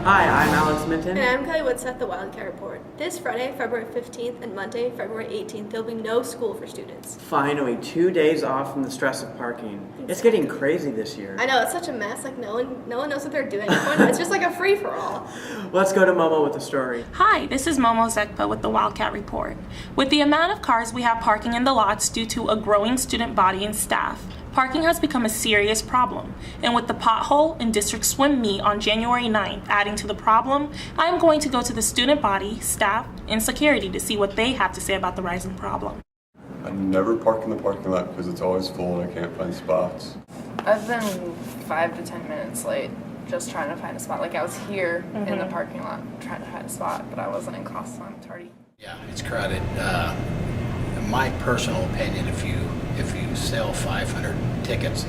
Hi, I'm Alex Minton. And I'm Kylie Widseth, the Wildcat Report. This Friday, February 15th, and Monday, February 18th, there'll be no school for students. Finally, 2 days off from the stress of parking. Exactly. It's getting crazy this year. I know, it's such a mess. Like, no one knows what they're doing. It's just like a free-for-all. Let's go to Momo with the story. Hi, this is Momo Zekpa with the Wildcat Report. With the amount of cars we have parking in the lots due to a growing student body and staff, parking has become a serious problem. And with the pothole and district swim meet on January 9th adding to the problem, I am going to go to the student body, staff, and security to see what they have to say about the rising problem. I never park in the parking lot because it's always full and I can't find spots. I've been 5 to 10 minutes late just trying to find a spot. Like I was here in the parking lot trying to find a spot, but I wasn't in class, so I'm tardy. Yeah, it's crowded. In my personal opinion, if you sell 500 tickets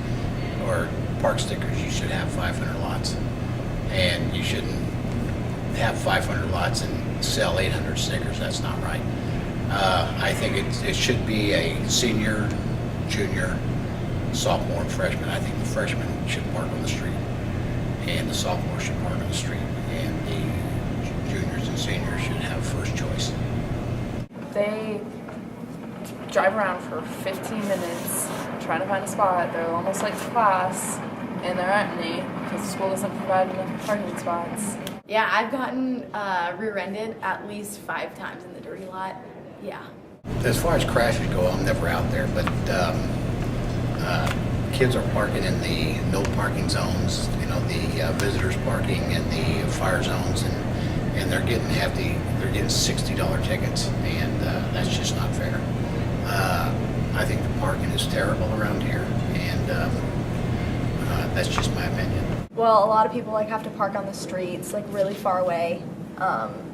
or park stickers, you should have 500 lots. And you shouldn't have 500 lots and sell 800 stickers. That's not right. I think it should be a senior, junior, sophomore, and freshman. I think the freshmen should park on the street, and the sophomores should park on the street, and the juniors and seniors should have first choice. They drive around for 15 minutes trying to find a spot. They're almost late for class, and there aren't any because the school doesn't provide enough parking spots. Yeah, I've gotten rear-ended at least 5 times in the dirty lot. Yeah. As far as crashes go, I'm never out there, but kids are parking in the no parking zones, the visitors parking in the fire zones, and they're getting they're getting $60 tickets, and that's just not fair. I think the parking is terrible around here, and that's just my opinion. Well, a lot of people have to park on the streets, really far away.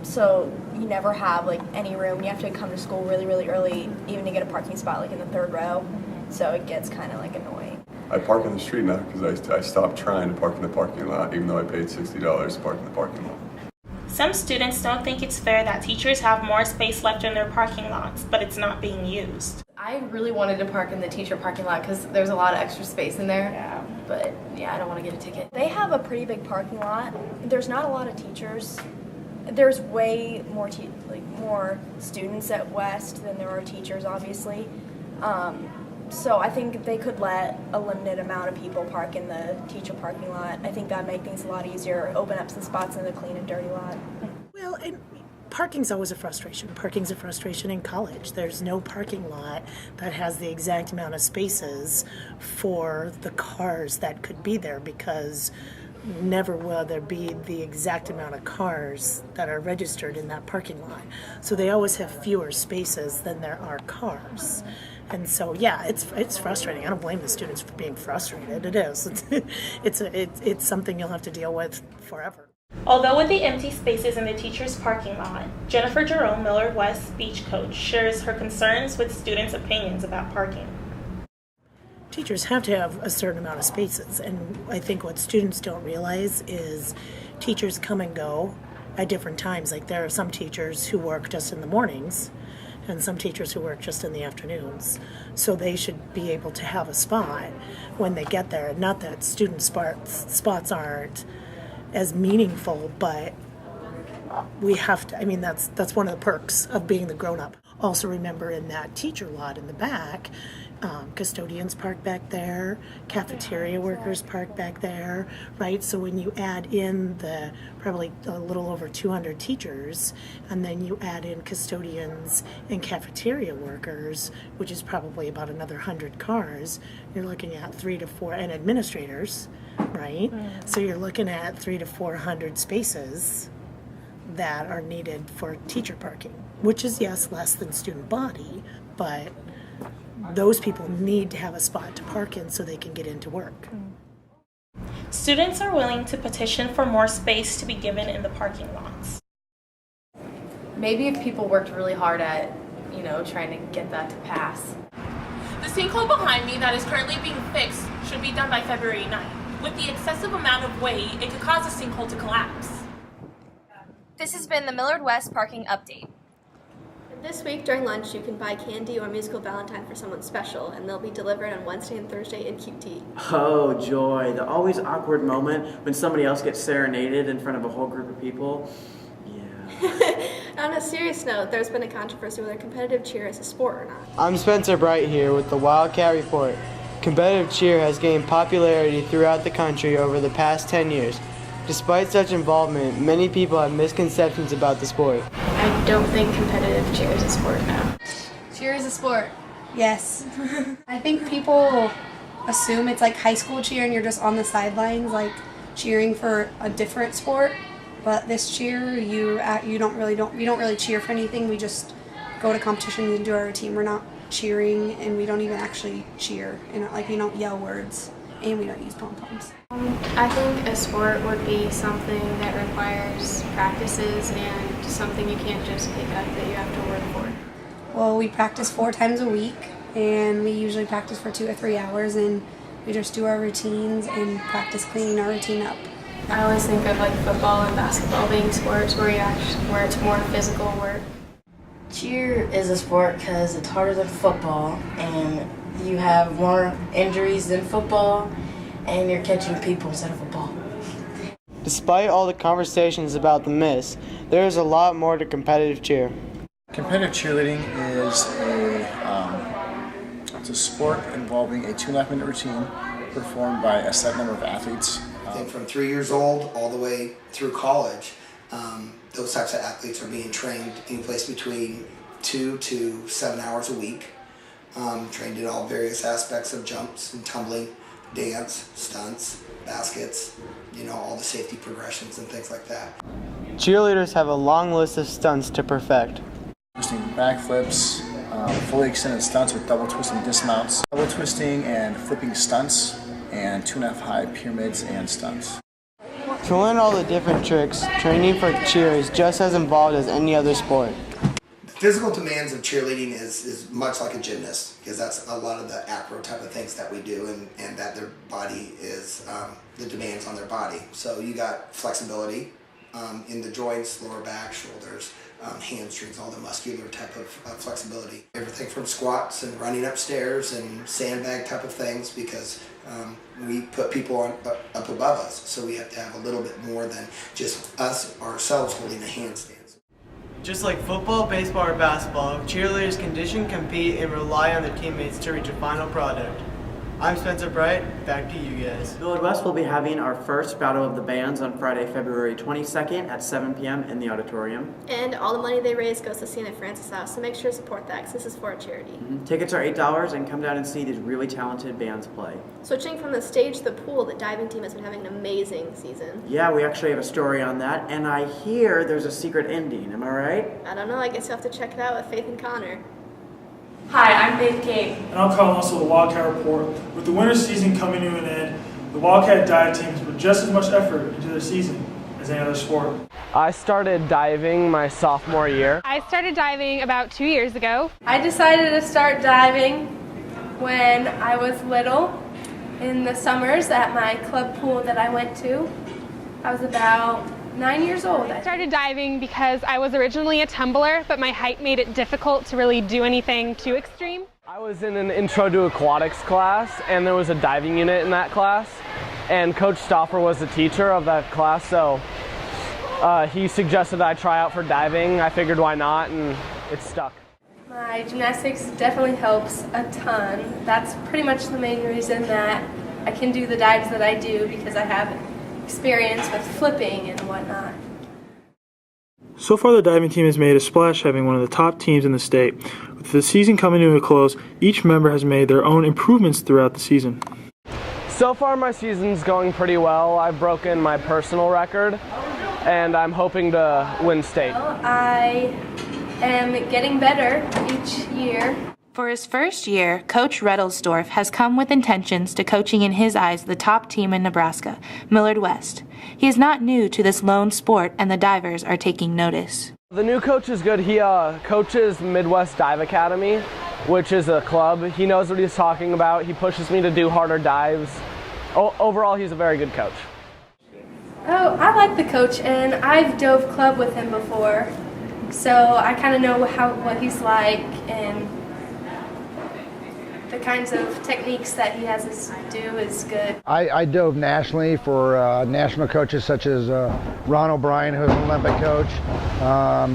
So you never have any room. You have to come to school really, really early, even to get a parking spot in the 3rd row. So it gets kind of annoying. I park on the street now because I stopped trying to park in the parking lot, even though I paid $60 to park in the parking lot. Some students don't think it's fair that teachers have more space left in their parking lots, but it's not being used. I really wanted to park in the teacher parking lot because there's a lot of extra space in there. Yeah. But yeah, I don't want to get a ticket. They have a pretty big parking lot. There's not a lot of teachers. There's way more more students at West than there are teachers, obviously. So I think they could let a limited amount of people park in the teacher parking lot. I think that'd make things a lot easier, open up some spots in the clean and dirty lot. Well, parking's always a frustration. Parking's a frustration in college. There's no parking lot that has the exact amount of spaces for the cars that could be there, because never will there be the exact amount of cars that are registered in that parking lot. So they always have fewer spaces than there are cars. And so, yeah, it's frustrating. I don't blame the students for being frustrated. It is. It's something you'll have to deal with forever. Although with the empty spaces in the teacher's parking lot, Jennifer Jerome, Millard West speech coach, shares her concerns with students' opinions about parking. Teachers have to have a certain amount of spaces, and I think what students don't realize is teachers come and go at different times. There are some teachers who work just in the mornings, and some teachers who work just in the afternoons. So they should be able to have a spot when they get there. Not that student spots aren't as meaningful, but we have to, that's one of the perks of being the grown-up. Also remember, in that teacher lot in the back, custodians park back there, cafeteria workers park back there, right? So when you add in the probably a little over 200 teachers, and then you add in custodians and cafeteria workers, which is probably about another 100 cars, you're looking at 3 to 4, and administrators, right? So you're looking at 300 to 400 spaces that are needed for teacher parking, which is, yes, less than student body, but those people need to have a spot to park in so they can get into work. Students are willing to petition for more space to be given in the parking lots. Maybe if people worked really hard at, trying to get that to pass. The sinkhole behind me that is currently being fixed should be done by February 9th. With the excessive amount of weight, it could cause a sinkhole to collapse. This has been the Millard West Parking Update. This week during lunch, you can buy candy or musical Valentine for someone special, and they'll be delivered on Wednesday and Thursday in QT. Oh, joy. The always awkward moment when somebody else gets serenaded in front of a whole group of people. Yeah. On a serious note, there's been a controversy whether competitive cheer is a sport or not. I'm Spencer Bright here with the Wildcat Report. Competitive cheer has gained popularity throughout the country over the past 10 years. Despite such involvement, many people have misconceptions about the sport. I don't think competitive cheer is a sport now. Cheer is a sport. Yes. I think people assume it's like high school cheer and you're just on the sidelines like cheering for a different sport. But this cheer, you don't really cheer for anything. We just go to competitions and do our routine. We're not cheering, and we don't even actually cheer. We don't yell words, and we don't use pom-poms. I think a sport would be something that requires practices and something you can't just pick up that you have to work for. Well, we practice 4 times a week, and we usually practice for 2 or 3 hours, and we just do our routines and practice cleaning our routine up. I always think of like football and basketball being sports where it's more physical work. Cheer is a sport because it's harder than football, and you have more injuries than football, and you're catching people instead of a ball. Despite all the conversations about the myths, there is a lot more to competitive cheer. Competitive cheerleading is it's a sport involving a 2.5-minute routine performed by a set number of athletes. I think from 3 years old all the way through college, those types of athletes are being trained in place between 2 to 7 hours a week, trained in all various aspects of jumps and tumbling, dance, stunts, baskets, all the safety progressions and things like that. Cheerleaders have a long list of stunts to perfect. Twisting backflips, fully extended stunts with double twisting dismounts, double twisting and flipping stunts, and 2.5 high pyramids and stunts. To learn all the different tricks, training for cheer is just as involved as any other sport. The physical demands of cheerleading is much like a gymnast, because that's a lot of the acro type of things that we do, and that their body is, the demands on their body. So you got flexibility in the joints, lower back, shoulders, hamstrings, all the muscular type of flexibility. Everything from squats and running upstairs and sandbag type of things, because we put people up above us, so we have to have a little bit more than just us ourselves holding a handstand. Just like football, baseball, or basketball, cheerleaders condition, compete, and rely on their teammates to reach a final product. I'm Spencer Bright, back to you guys. Widseth will be having our first Battle of the Bands on Friday, February 22nd at 7 p.m. in the auditorium. And all the money they raise goes to St. Francis House, so make sure to support that because this is for a charity. Tickets are $8 and come down and see these really talented bands play. Switching from the stage to the pool, the diving team has been having an amazing season. Yeah, we actually have a story on that, and I hear there's a secret ending, am I right? I don't know, I guess you'll have to check it out with Faith and Connor. Hi, I'm Faith Cain. And I'm Kyle with the Wildcat Report. With the winter season coming to an end, the Wildcat dive teams put just as much effort into their season as any other sport. I started diving my sophomore year. I started diving about 2 years ago. I decided to start diving when I was little, in the summers at my club pool that I went to. I was about 9 years old. I started diving because I was originally a tumbler, but my height made it difficult to really do anything too extreme. I was in an Intro to Aquatics class, and there was a diving unit in that class, and Coach Stoffer was the teacher of that class, so he suggested I try out for diving. I figured why not, and it stuck. My gymnastics definitely helps a ton. That's pretty much the main reason that I can do the dives that I do, because I have experience with flipping and whatnot. So far, the diving team has made a splash, having one of the top teams in the state. With the season coming to a close, each member has made their own improvements throughout the season. So far, my season's going pretty well. I've broken my personal record, and I'm hoping to win state. Well, I am getting better each year. For his first year, Coach Rettelsdorf has come with intentions to coaching in his eyes the top team in Nebraska, Millard West. He is not new to this lone sport, and the divers are taking notice. The new coach is good. He coaches Midwest Dive Academy, which is a club. He knows what he's talking about. He pushes me to do harder dives. Overall, he's a very good coach. Oh, I like the coach, and I've dove club with him before. So I kind of know what he's like and the kinds of techniques that he has us do is good. I dove nationally for national coaches such as Ron O'Brien, who was an Olympic coach,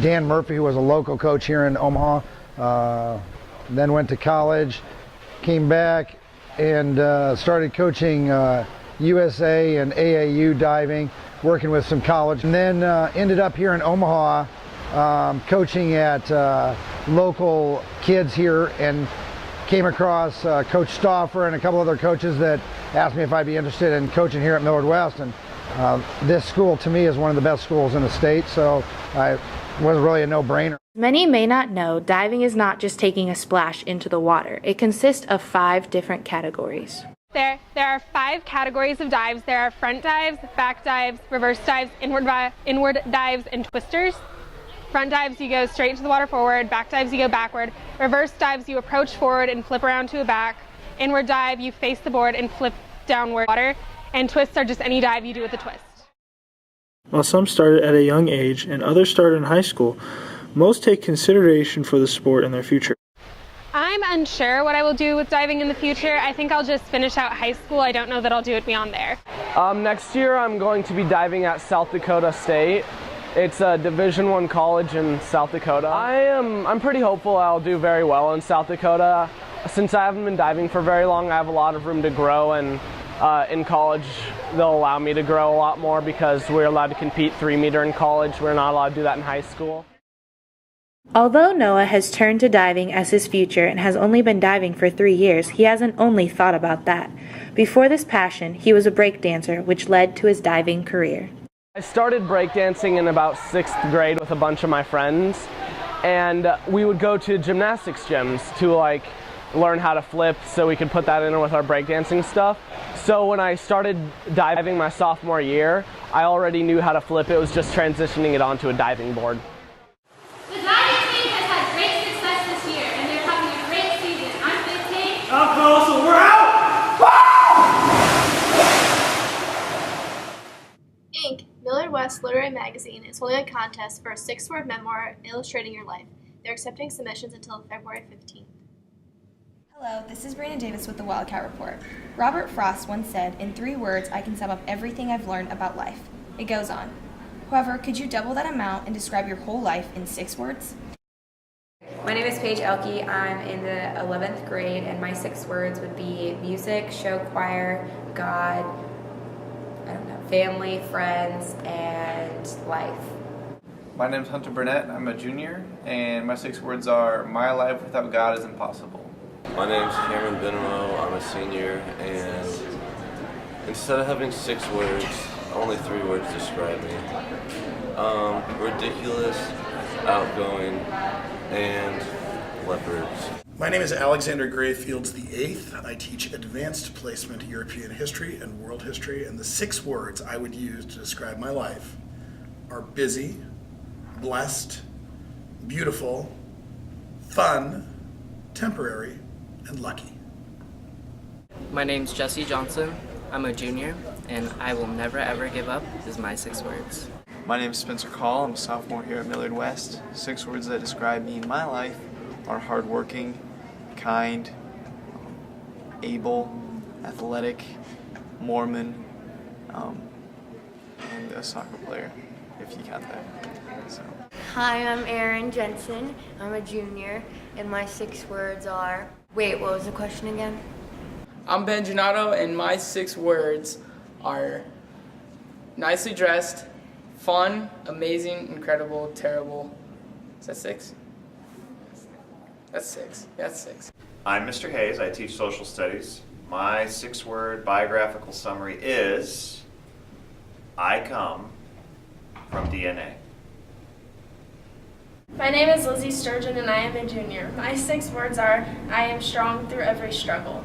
Dan Murphy, who was a local coach here in Omaha, then went to college, came back and started coaching USA and AAU diving, working with some college, and then ended up here in Omaha coaching at local kids here, and came across Coach Stauffer and a couple other coaches that asked me if I'd be interested in coaching here at Millard West. And this school to me is one of the best schools in the state, so it was really a no-brainer. Many may not know diving is not just taking a splash into the water. It consists of 5 different categories. There are 5 categories of dives. There are front dives, back dives, reverse dives, inward dives, and twisters. Front dives, you go straight into the water forward. Back dives, you go backward. Reverse dives, you approach forward and flip around to a back. Inward dive, you face the board and flip downward water. And twists are just any dive you do with a twist. While some started at a young age and others started in high school, most take consideration for the sport in their future. I'm unsure what I will do with diving in the future. I think I'll just finish out high school. I don't know that I'll do it beyond there. Next year I'm going to be diving at South Dakota State. It's a Division I college in South Dakota. I'm pretty hopeful I'll do very well in South Dakota. Since I haven't been diving for very long, I have a lot of room to grow, and in college they'll allow me to grow a lot more because we're allowed to compete 3-meter in college. We're not allowed to do that in high school. Although Noah has turned to diving as his future and has only been diving for 3 years, he hasn't only thought about that. Before this passion, he was a break dancer, which led to his diving career. I started breakdancing in about 6th grade with a bunch of my friends, and we would go to gymnastics gyms to learn how to flip so we could put that in with our breakdancing stuff. So when I started diving my sophomore year, I already knew how to flip. It was just transitioning it onto a diving board. The diving team has had great success this year, and they're having a great season. I'm 15. Alcohol, so we're out! Inc., Millard West Literary Magazine, is holding a contest for a 6-word memoir illustrating your life. They're accepting submissions until February 15th. Hello, this is Brianna Davis with the Wildcat Report. Robert Frost once said, "In 3 words, I can sum up everything I've learned about life." It goes on. However, could you double that amount and describe your whole life in 6 words? My name is Paige Elke. I'm in the 11th grade, and my 6 words would be music, show choir, God, family, friends, and life. My name's Hunter Burnett. I'm a junior, and my 6 words are, my life without God is impossible. My name's Cameron Benamo. I'm a senior, and instead of having 6 words, only 3 words describe me. Ridiculous, outgoing, and leopards. My name is Alexander Gray Fields VIII. I teach advanced placement European history and world history, and the 6 words I would use to describe my life are busy, blessed, beautiful, fun, temporary, and lucky. My name's Jesse Johnson. I'm a junior, and I will never ever give up is my 6 words. My name's Spencer Call. I'm a sophomore here at Millard West. 6 words that describe me in my life are hardworking, kind, able, athletic, Mormon, and a soccer player, if you count that. So. Hi, I'm Aaron Jensen. I'm a junior, and my 6 words are... Wait, what was the question again? I'm Ben Gennaro, and my 6 words are nicely dressed, fun, amazing, incredible, terrible. Is that 6? That's 6. That's 6. I'm Mr. Hayes. I teach social studies. My 6-word biographical summary is, I come from DNA. My name is Lizzie Sturgeon, and I am a junior. My 6 words are, I am strong through every struggle.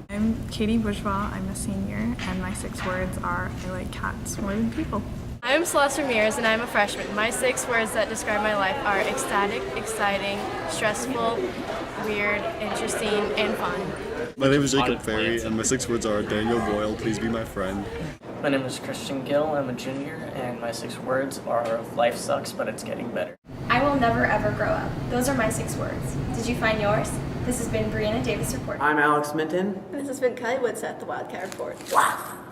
I'm Katie Bourgeois. I'm a senior, and my 6 words are, I like cats more than people. I'm Celeste Ramirez, and I'm a freshman. My 6 words that describe my life are ecstatic, exciting, stressful, weird, interesting, and fun. My name is Jacob Ferry, and my 6 words are Daniel Boyle, please be my friend. My name is Christian Gill. I'm a junior, and my 6 words are life sucks, but it's getting better. I will never ever grow up. Those are my 6 words. Did you find yours? This has been Brianna Davis reporting. I'm Alex Minton. And this has been Kylie Widseth, the Wildcat Report. Wow.